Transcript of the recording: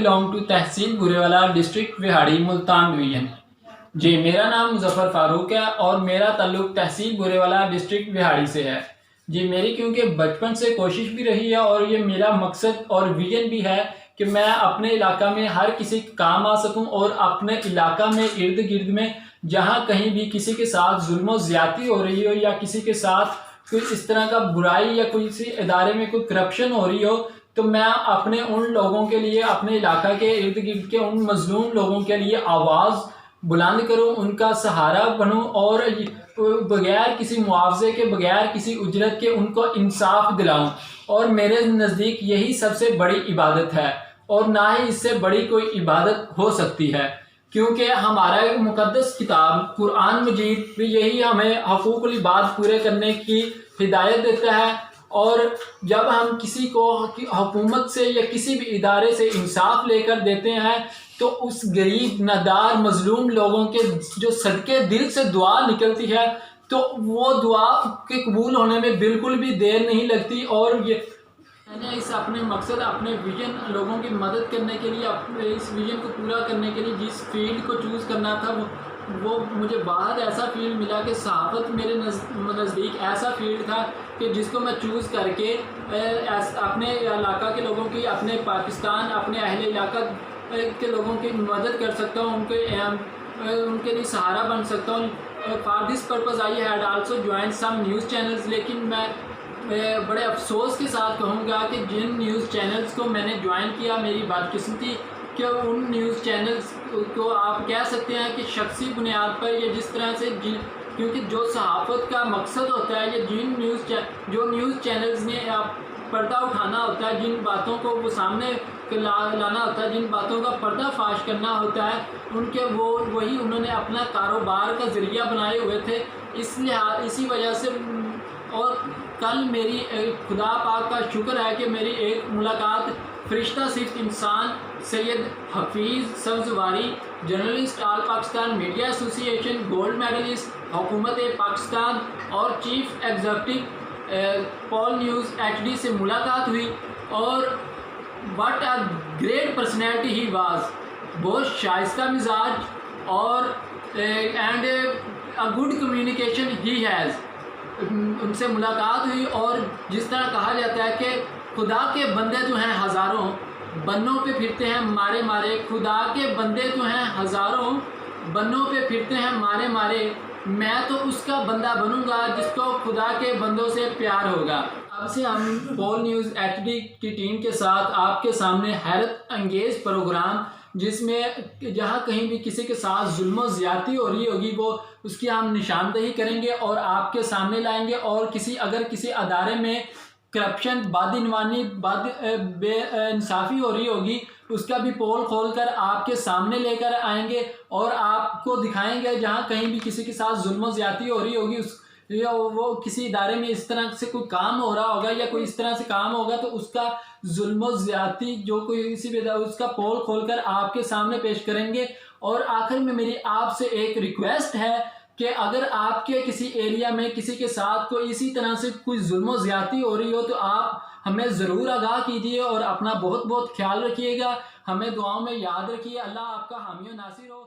belong to تحصیل Burewala district Vehari Multan division. جی میرا نام مظفر فاروق ہے اور میرا تعلق تحصیل بوریوالہ ڈسٹرکٹ وہاڑی سے ہے۔ جی میری کیونکہ بچپن سے کوشش بھی رہی ہے اور یہ میرا مقصد اور ویژن بھی ہے کہ میں اپنے علاقہ میں ہر کسی کام آ سکوں اور اپنے علاقہ میں ارد گرد میں جہاں کہیں بھی کسی کے ساتھ ظلم و زیادتی ہو رہی ہو یا کسی کے ساتھ کوئی اس طرح کا برائی یا کسی ادارے میں کوئی کرپشن ہو رہی ہو تو میں اپنے ان لوگوں کے لیے اپنے علاقہ کے ارد گرد کے ان مظلوم لوگوں کے لیے آواز بلند کروں، ان کا سہارا بنوں اور بغیر کسی معاوضے کے بغیر کسی اجرت کے ان کو انصاف دلاؤں۔ اور میرے نزدیک یہی سب سے بڑی عبادت ہے اور نہ ہی اس سے بڑی کوئی عبادت ہو سکتی ہے، کیونکہ ہمارا ایک مقدس کتاب قرآن مجید بھی یہی ہمیں حقوق العباد پورے کرنے کی ہدایت دیتا ہے۔ اور جب ہم کسی کو حکومت سے یا کسی بھی ادارے سے انصاف لے کر دیتے ہیں تو اس غریب نادار مظلوم لوگوں کے جو صدقے دل سے دعا نکلتی ہے تو وہ دعا کے قبول ہونے میں بالکل بھی دیر نہیں لگتی۔ اور یہ میں نے اس اپنے مقصد اپنے ویژن لوگوں کی مدد کرنے کے لیے اپنے اس ویژن کو پورا کرنے کے لیے جس فیلڈ کو چوز کرنا تھا وہ مجھے بعد ایسا فیلڈ ملا کہ صحافت میرے نزدیک ایسا فیلڈ تھا کہ جس کو میں چوز کر کے اپنے علاقہ کے لوگوں کی، اپنے پاکستان، اپنے اہل علاقہ کے لوگوں کی مدد کر سکتا ہوں، ان کے لیے سہارا بن سکتا ہوں۔ For this purpose I had also join some news channels, لیکن میں بڑے افسوس کے ساتھ کہوں گا کہ جن نیوز چینلز کو میں نے جوائن کیا میری بدقسمتی کہ ان نیوز چینلز کو آپ کہہ سکتے ہیں کہ شخصی بنیاد پر یا جس طرح سے کیونکہ جو صحافت کا مقصد ہوتا ہے یا جو نیوز چینلز نے پردہ اٹھانا ہوتا ہے، جن باتوں کو وہ سامنے لانا ہوتا ہے، جن باتوں کا پردہ فاش کرنا ہوتا ہے، وہی انہوں نے اپنا کاروبار کا ذریعہ بنائے ہوئے تھے۔ اسی وجہ سے اور کل میری خدا پاک کا شکر ہے کہ میری ایک ملاقات فرشتہ صرف انسان Syed Hafeez Sabzwari, journalist all Pakistan media association, gold medalist حکومت پاکستان اور chief executive poll news HD سے ملاقات ہوئی۔ اور what a great personality he was, بہت شائستہ مزاج اور and a good communication he has. ان سے ملاقات ہوئی اور جس طرح کہا جاتا ہے کہ خدا کے بندے جو ہیں ہزاروں بنوں پہ پھرتے ہیں مارے مارے، خدا کے بندے جو ہیں ہزاروں بنوں پہ پھرتے ہیں مارے مارے، میں تو اس کا بندہ بنوں گا جس کو خدا کے بندوں سے پیار ہوگا۔ اب سے ہم پول نیوز HD کی ٹیم کے ساتھ آپ کے سامنے حیرت انگیز پروگرام جس میں جہاں کہیں بھی کسی کے ساتھ ظلم و زیادتی ہو رہی ہوگی وہ اس کی ہم نشاندہی کریں گے اور آپ کے سامنے لائیں گے، اور اگر کسی ادارے میں کرپشن، بادعنوانی، بے انصافی ہو رہی ہوگی اس کا بھی پول کھول کر آپ کے سامنے لے کر آئیں گے اور آپ کو دکھائیں گے جہاں کہیں بھی کسی کے ساتھ ظلم و زیادتی ہو رہی ہوگی یا وہ کسی ادارے میں اس طرح سے کوئی کام ہو رہا ہوگا یا کوئی اس طرح سے کام ہوگا تو اس کا ظلم و زیادتی جو کوئی کسی بھی اس کا پول کھول کر آپ کے سامنے پیش کریں گے۔ اور آخر میں میری آپ سے ایک ریکویسٹ ہے کہ اگر آپ کے کسی ایریا میں کسی کے ساتھ کوئی اسی طرح سے کوئی ظلم و زیادتی ہو رہی ہو تو آپ ہمیں ضرور آگاہ کیجیے اور اپنا بہت بہت خیال رکھیے گا، ہمیں دعاؤں میں یاد رکھیے۔ اللہ آپ کا حامی و ناصر ہو۔